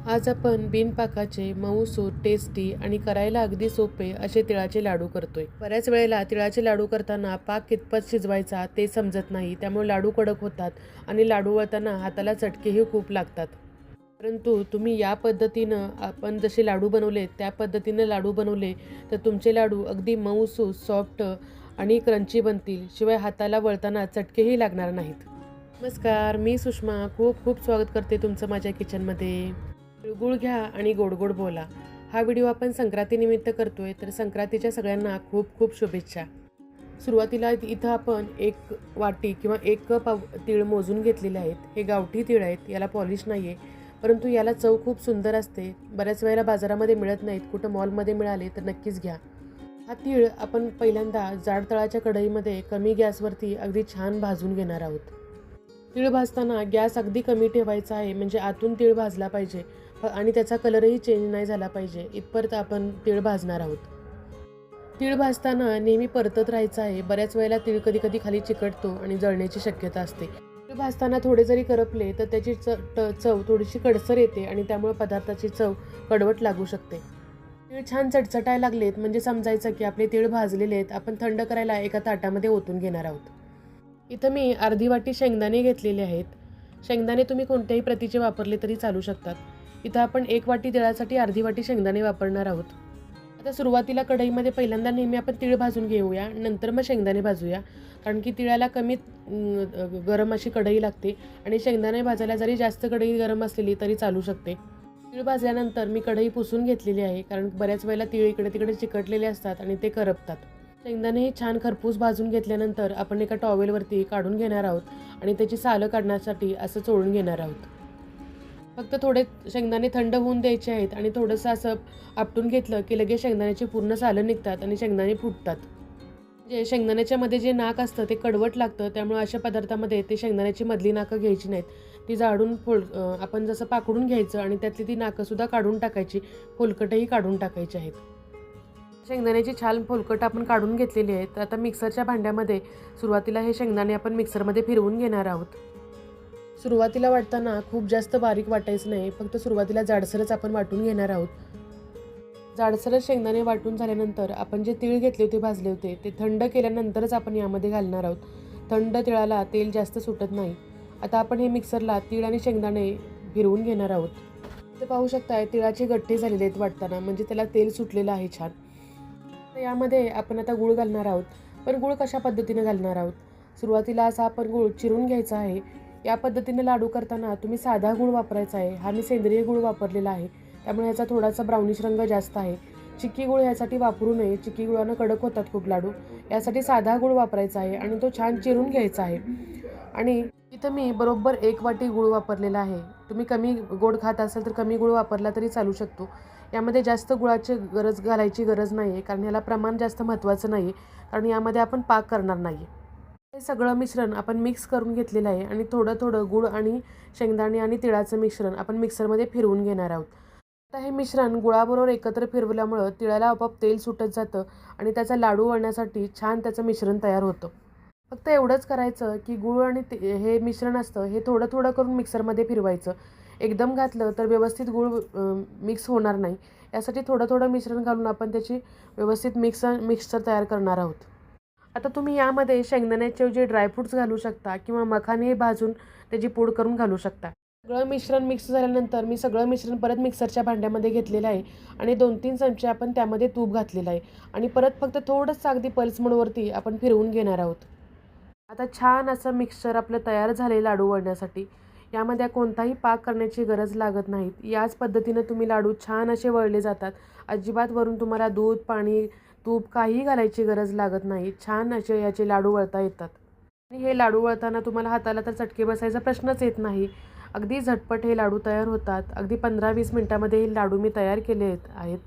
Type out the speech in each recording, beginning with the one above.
आज आपण बिनपाकाचे मऊसूत टेस्टी आणि करायला अगदी सोपे असे तिळाचे लाडू करतोय. बऱ्याच वेळेला तिळाचे लाडू करताना पाक कितपत शिजवायचा ते समजत नाही, त्यामुळे लाडू कडक होतात आणि लाडू वळताना हाताला चटकेही खूप लागतात. परंतु तुम्ही या पद्धतीनं आपण जसे लाडू बनवले त्या पद्धतीनं लाडू बनवले तर तुमचे लाडू अगदी मऊसूत सॉफ्ट आणि क्रंची बनतील, शिवाय हाताला वळताना चटकेही लागणार नाहीत. नमस्कार, मी सुषमा खूप खूप स्वागत करते तुमचं माझ्या किचनमध्ये. तिळगुळ घ्या आणि गोड गोड बोला. हा व्हिडिओ आपण संक्रांतीनिमित्त करतोय, तर संक्रांतीच्या सगळ्यांना खूप खूप शुभेच्छा. सुरुवातीला इथं आपण 1 वाटी किंवा 1 कप तीळ मोजून घेतलेले आहेत. हे गावठी तीळ आहेत, याला पॉलिश नाही आहे, परंतु याला चव खूप सुंदर असते. बऱ्याच वेळेला बाजारामध्ये मिळत नाहीत, कुठं मॉलमध्ये मिळाले तर नक्कीच घ्या. हा तीळ आपण पहिल्यांदा जाड तळाच्या कढईमध्ये कमी गॅसवरती अगदी छान भाजून घेणार आहोत. तीळ भाजताना गॅस अगदी कमी ठेवायचा आहे, म्हणजे आतून तीळ भाजला पाहिजे आणि त्याचा कलरही चेंज नाही झाला पाहिजे इथपर्यंत आपण तीळ भाजणार आहोत. तीळ भाजताना नेहमी परतत राहायचं आहे. बऱ्याच वेळेला तीळ कधी कधी खाली चिकटतो आणि जळण्याची शक्यता असते. तीळ भाजताना थोडे जरी करपले तर त्याची चव थोडीशी कडसर येते आणि त्यामुळे पदार्थाची चव कडवट लागू शकते. तीळ छान चटचटायला लागलेत म्हणजे समजायचं की आपले तीळ भाजलेले आहेत. आपण थंड करायला एका ताटामध्ये ओतून घेणार आहोत. इथं मी अर्धी वाटी शेंगदाणे घेतलेले आहेत. शेंगदाणे तुम्ही कोणत्याही प्रतीचे वापरले तरी चालू शकतात. इथं आपण 1 वाटी तिळासाठी अर्धी वाटी शेंगदाणे वापरणार आहोत. आता सुरुवातीला कढईमध्ये पहिल्यांदा नेहमी आपण तीळ भाजून घेऊया, नंतर मग शेंगदाणे भाजूया, कारण की तिळाला कमी गरम अशी कढई लागते आणि शेंगदाणे भाजायला जरी जास्त कढई गरम असलेली तरी चालू शकते. तीळ भाजल्यानंतर मी कढई पुसून घेतलेली आहे, कारण बऱ्याच वेळेला तीळ इकडे तिकडे चिकटलेले असतात आणि ते करपतात. शेंगदाणे छान खरपूस भाजून घेतल्यानंतर आपण एका टॉवेलवरती काढून घेणार आहोत आणि त्याची सालं काढण्यासाठी असं चोळून घेणार आहोत. फक्त थोडे शेंगदाणे थंड होऊन द्यायचे आहेत आणि थोडंसं असं आपटून घेतलं की लगेच शेंगदाण्याची पूर्ण सालं निघतात आणि शेंगदाणे फुटतात. म्हणजे शेंगदाण्याच्या मध्ये जे नाक असतं ते कडवट लागतं, त्यामुळे अशा पदार्थामध्ये ते शेंगदाण्याची मधली नाकं घ्यायची नाहीत. ती जाडून आपण जसं पाकडून घ्यायचं आणि त्यातली ती नाकंसुद्धा काढून टाकायची, फोलकटही काढून टाकायची आहेत. शेंगदाण्याची छान फोलकट आपण काढून घेतलेली आहे. तर आता मिक्सरच्या भांड्यामध्ये सुरुवातीला हे शेंगदाणे आपण मिक्सरमध्ये फिरवून घेणार आहोत. सुरुवातीला वाटताना खूप जास्त बारीक वाटायचं नाही, फक्त सुरुवातीला जाडसरच आपण वाटून घेणार आहोत. जाडसरच शेंगदाणे वाटून झाल्यानंतर आपण जे तीळ घेतले होते भाजले होते ते थंड केल्यानंतरच आपण यामध्ये घालणार आहोत. थंड तिळाला तेल जास्त सुटत नाही. आता आपण हे मिक्सरला तीळ आणि शेंगदाणे फिरवून घेणार आहोत. ते पाहू शकताय तिळाचे गठ्ठे झालेले आहेत वाटताना, म्हणजे त्याला तेल सुटलेलं आहे छान. तर यामध्ये आपण आता गूळ घालणार आहोत. पण गूळ कशा पद्धतीने घालणार आहोत? सुरुवातीला असा आपण गूळ चिरून घ्यायचा आहे. या पद्धतीने लाडू करताना तुम्ही साधा गूळ वापरायचा आहे. हा मी सेंद्रिय गूळ वापरलेला आहे, त्यामुळे याचा थोडासा ब्राउनिश रंग जास्त आहे. चिक्की गूळ यासाठी वापरू नये, चिक्की गुळानं कडक होतात खूप लाडू. यासाठी साधा गूळ वापरायचा आहे आणि तो छान चिरून घ्यायचा आहे. आणि इथं मी बरोबर 1 वाटी गूळ वापरलेला आहे. तुम्ही कमी गोड खात असाल तर कमी गूळ वापरला तरी चालू शकतो. यामध्ये जास्त गुळाची घालायची गरज नाही आहे, कारण याला प्रमाण जास्त महत्त्वाचं नाही आहे, कारण यामध्ये आपण पाक करणार नाही आहे. हे सगळं मिश्रण आपण मिक्स करून घेतलेलं आहे आणि थोडं थोडं गूळ आणि शेंगदाणे आणि तिळाचं मिश्रण आपण मिक्सरमध्ये फिरवून घेणार आहोत. आता हे मिश्रण गुळाबरोबर एकत्र फिरवल्यामुळं तिळाला आपोआप तेल सुटत जातं आणि त्याचा लाडू वळण्यासाठी छान त्याचं मिश्रण तयार होतं. फक्त एवढंच करायचं की गूळ आणि हे मिश्रण असतं हे थोडं थोडं करून मिक्सरमध्ये फिरवायचं. एकदम घातलं तर व्यवस्थित गूळ मिक्स होणार नाही. यासाठी थोडं थोडं मिश्रण घालून आपण त्याची व्यवस्थित मिक्सचर तयार करणार आहोत. आता तुम्ही यामध्ये शेंगदाण्याचे जे ड्रायफ्रूट्स घालू शकता किंवा मखाने भाजून त्याची पूड करून घालू शकता. सगळं मिश्रण मिक्स झाल्यानंतर मी सगळं मिश्रण परत मिक्सरच्या भांड्यामध्ये घेतलेलं आहे आणि 2-3 चमचे आपण त्यामध्ये तूप घातलेलं आहे आणि परत फक्त थोडंसं अगदी पल्स मोडवरती आपण फिरवून घेणार आहोत. आता छान असं मिक्सचर आपलं तयार झाले लाडू वळण्यासाठी. यामध्ये कोणताही पाक करण्याची गरज लागत नाहीत. याच पद्धतीनं तुम्ही लाडू छान असे वळले जातात. अजिबात वरून तुम्हाला दूध, पाणी, तूप काहीही घालायची गरज लागत नाही. छान असे याचे लाडू वळता येतात आणि हे लाडू वळताना तुम्हाला हाताला तर चटके बसायचा प्रश्नच येत नाही. अगदी झटपट हे लाडू तयार होतात. अगदी 15-20 मिनटामध्ये हे लाडू मी तयार केले आहेत.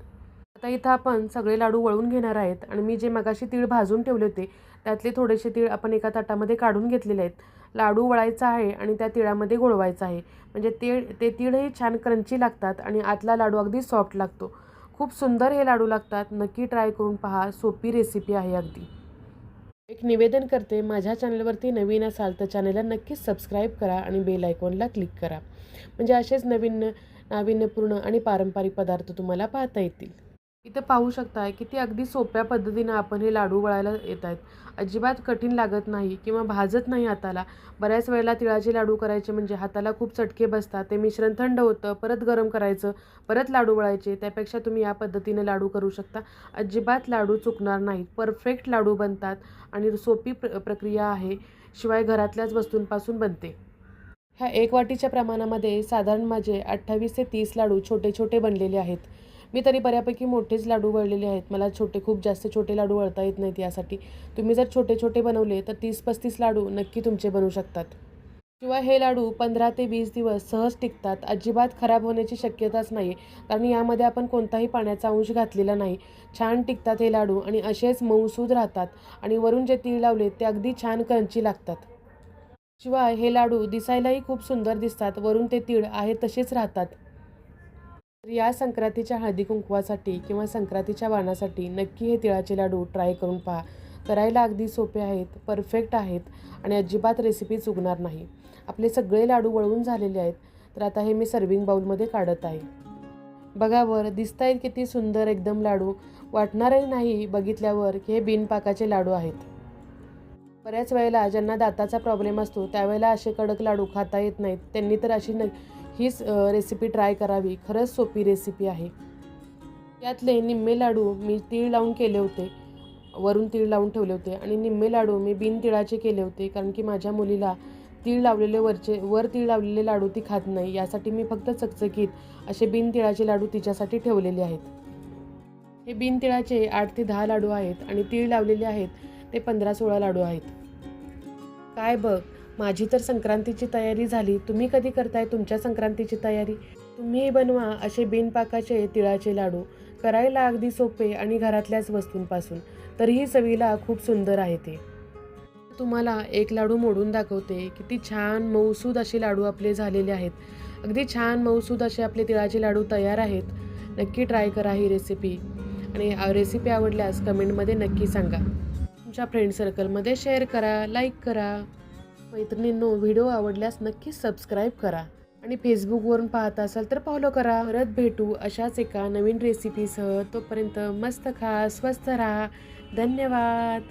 आता इथं आपण सगळे लाडू वळून घेणार आहेत आणि मी जे मगाशी तीळ भाजून ठेवले होते त्यातले थोडेसे तीळ आपण एका ताटामध्ये काढून घेतलेले आहेत. लाडू वळायचा आहे आणि त्या तिळामध्ये घोळवायचा आहे, म्हणजे ते तीळही छान क्रंची लागतात आणि आतला लाडू अगदी सॉफ्ट लागतो. खूप सुंदर हे लाडू लागतात. नक्की ट्राय करून पहा. सोपी रेसिपी आहे अगदी. एक निवेदन करते, माझ्या चॅनलवरती नवीन असाल तर चॅनलला नक्कीच सबस्क्राईब करा आणि बेल आयकॉनला क्लिक करा, म्हणजे असेच नवीन नाविन्यपूर्ण आणि पारंपरिक पदार्थ तुम्हाला पाहता येतील. इथं पाहू शकताय किती अगदी सोप्या पद्धतीनं आपण हे लाडू वळायला येत आहेत. अजिबात कठीण लागत नाही किंवा भाजत नाही हाताला. बऱ्याच वेळेला तिळाचे लाडू करायचे म्हणजे हाताला खूप चटके बसतात. ते मिश्रण थंड होतं, परत गरम करायचं, परत लाडू वळायचे. त्यापेक्षा तुम्ही या पद्धतीने लाडू करू शकता. अजिबात लाडू चुकणार नाहीत. परफेक्ट लाडू बनतात आणि सोपी प्रक्रिया आहे. शिवाय घरातल्याच वस्तूंपासून बनते. ह्या 1 वाटीच्या प्रमाणामध्ये साधारण माझे 28 ते 30 लाडू छोटे छोटे बनलेले आहेत. मी तरी बऱ्यापैकी मोठेच लाडू वळलेले आहेत. मला खूप जास्त छोटे लाडू वळता येत नाहीत यासाठी. तुम्ही जर छोटे छोटे बनवले तर 30-35 लाडू नक्की तुमचे बनू शकतात. शिवाय हे लाडू 15 ते 20 दिवस सहज टिकतात. अजिबात खराब होण्याची शक्यताच नाही कारण यामध्ये आपण कोणताही पाण्याचा अंश घातलेला नाही. छान टिकतात हे लाडू आणि असेच मऊसूद राहतात आणि वरून जे तीळ लावले ते अगदी छान क्रंची लागतात. शिवाय हे लाडू दिसायलाही खूप सुंदर दिसतात. वरून ते तीळ आहे तसेच राहतात. तर या संक्रांतीच्या हळदी-कुंकवासाठी किंवा संक्रांतीच्या वाणासाठी नक्की हे तिळाचे लाडू ट्राय करून पहा. करायला अगदी सोपे आहेत, परफेक्ट आहेत आणि अजिबात रेसिपी चुकणार नाही. आपले सगळे लाडू वळवून झालेले आहेत. तर आता हे मी सर्व्हिंग बाउलमध्ये काढत आहे. बघा वर दिसतायत किती सुंदर एकदम लाडू. वाटणारही नाही बघितल्यावर की हे बिनपाकाचे लाडू आहेत. बऱ्याच वेळेला ज्यांना दाताचा प्रॉब्लेम असतो त्यावेळेला असे कडक लाडू खाता येत नाहीत. त्यांनी तर हीच रेसिपी ट्राय करावी. खरंच सोपी रेसिपी आहे. यातले निम्मे लाडू मी तीळ लावून केले होते. वरून तीळ लावून ठेवले होते आणि निम्मे लाडू मी बिनतिळाचे केले होते कारण की माझ्या मुलीला तीळ लावलेले वर तीळ लावलेले लाडू ती खात नाही. यासाठी मी फक्त चकचकीत असे बिनतिळाचे लाडू तिच्यासाठी ठेवलेले आहेत. हे बिनतिळाचे 8 ते 10 लाडू आहेत आणि तीळ लावलेले आहेत ते 15-16 लाडू आहेत. काय बघ, माझी तर संक्रांतीची तयारी झाली. तुम्ही कधी करताय तुमच्या संक्रांतीची तयारी? तुम्हीही बनवा असे बिनपाकाचे तिळाचे लाडू. करायला अगदी सोपे आणि घरातल्याच वस्तूंपासून. तरीही चवीला खूप सुंदर आहे ते. तुम्हाला एक लाडू मोडून दाखवते. किती छान मऊसूद असे लाडू आपले झालेले आहेत. अगदी छान मऊसूद असे आपले तिळाचे लाडू तयार आहेत. नक्की ट्राय करा ही रेसिपी आणि रेसिपी आवडल्यास कमेंटमध्ये नक्की सांगा. तुमच्या फ्रेंड सर्कलमध्ये शेअर करा, लाईक करा. मैत्रिणींनो, व्हिडिओ आवडल्यास नक्की सबस्क्राईब करा आणि फेसबुकवरून पाहत असाल तर फॉलो करा. परत भेटू अशाच एका नवीन रेसिपीसह. तोपर्यंत मस्त खा, स्वस्त राहा. धन्यवाद.